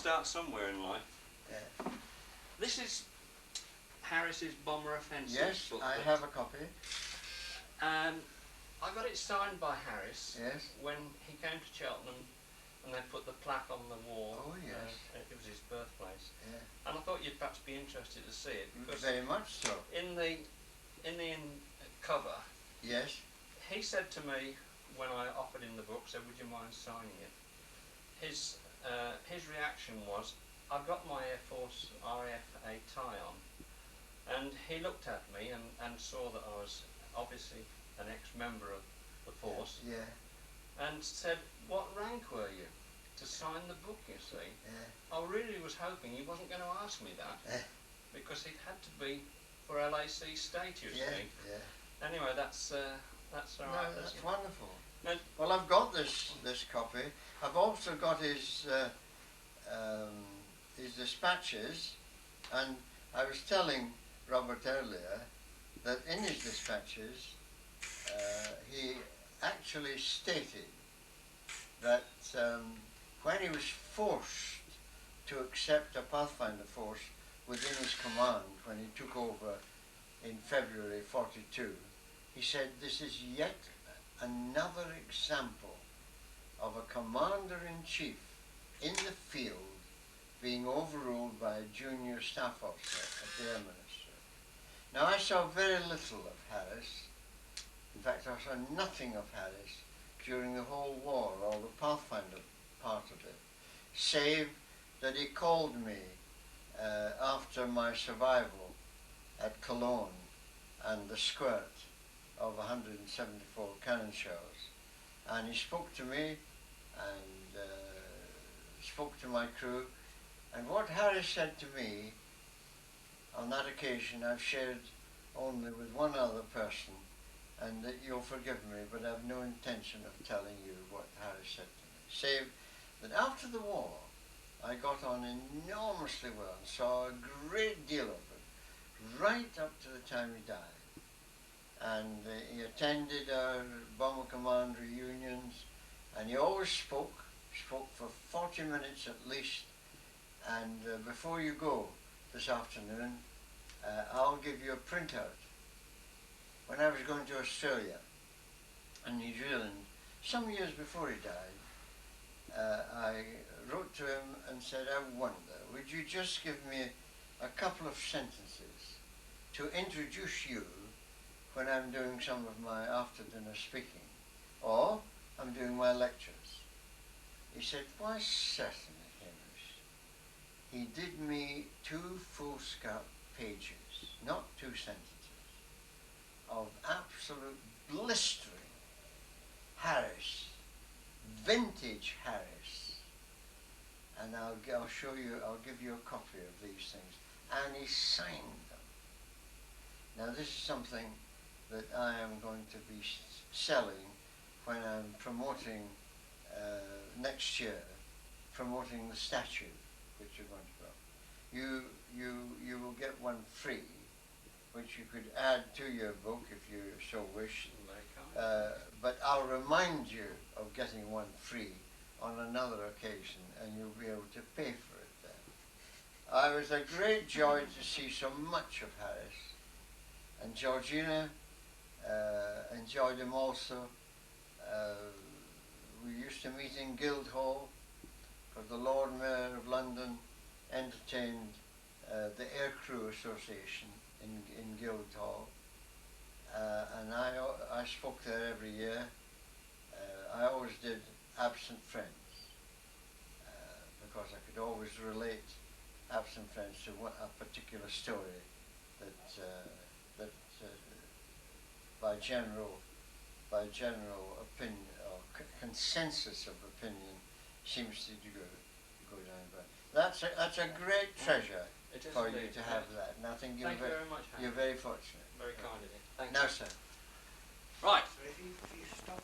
start somewhere in life. Yeah. This is Harris's Bomber Offensive Yes, booklet. I have a copy. I got it signed by Harris. Yes. When he came to Cheltenham and they put the plaque on the wall. Oh yes. It was his birthplace. Yeah. And I thought you'd perhaps be interested to see it because very much so. In the cover. Yes. He said to me when I offered him the book, said, "Would you mind signing it?" His reaction was, "I've got my Air Force RFA tie on," and he looked at me and saw that I was obviously an ex-member of the force. Yeah. And said, "What rank were you to sign the book, you see?" Yeah. I really was hoping he wasn't going to ask me that, because it had to be for LAC state, you see. Yeah. Anyway, that's all right. No, that's wonderful. Now, well, I've got this copy. I've also got his dispatches, and I was telling Robert earlier that in his dispatches he actually stated that when he was forced to accept a Pathfinder force within his command when he took over in February 42, he said, "This is yet another example of a commander-in-chief in the field being overruled by a junior staff officer at the Air Ministry." Now, I saw very little of Harris. In fact, I saw nothing of Harris during the whole war, or the Pathfinder part of it, save that he called me after my survival at Cologne and the squirt of 174 cannon shells, and he spoke to me and spoke to my crew, and what Harris said to me on that occasion I've shared only with one other person, and that you'll forgive me, but I have no intention of telling you what Harris said to me, save that after the war I got on enormously well and saw a great deal of it, right up to the time he died. And he attended our bomber command reunions, and he always spoke for 40 minutes at least, and before you go this afternoon, I'll give you a printout. When I was going to Australia and New Zealand, some years before he died, I wrote to him and said, "I wonder, would you just give me a couple of sentences to introduce you when I'm doing some of my after-dinner speaking, or I'm doing my lectures?" He said, "Why, certainly, Hamish." He did me 2 foolscap pages, not 2 sentences, of absolute blistering Harris, vintage Harris, and I'll show you, I'll give you a copy of these things, and he signed them. Now, this is something that I am going to be selling when I'm promoting next year, promoting the statue which you're going to go. You will get one free, which you could add to your book if you so wish. But I'll remind you of getting one free on another occasion, and you'll be able to pay for it then. It was a great joy to see so much of Harris, and Georgina enjoyed him also. We used to meet in Guildhall, because the Lord Mayor of London entertained the Aircrew Association in Guildhall, and I spoke there every year. I always did absent friends, because I could always relate absent friends to a particular story that by general opinion or consensus of opinion seems to go down. But that's a great treasure for you to have that. And I think Thank you very much, Harry. You're very fortunate. Very kind of you. Thank Now, you. sir. Right. So if you stop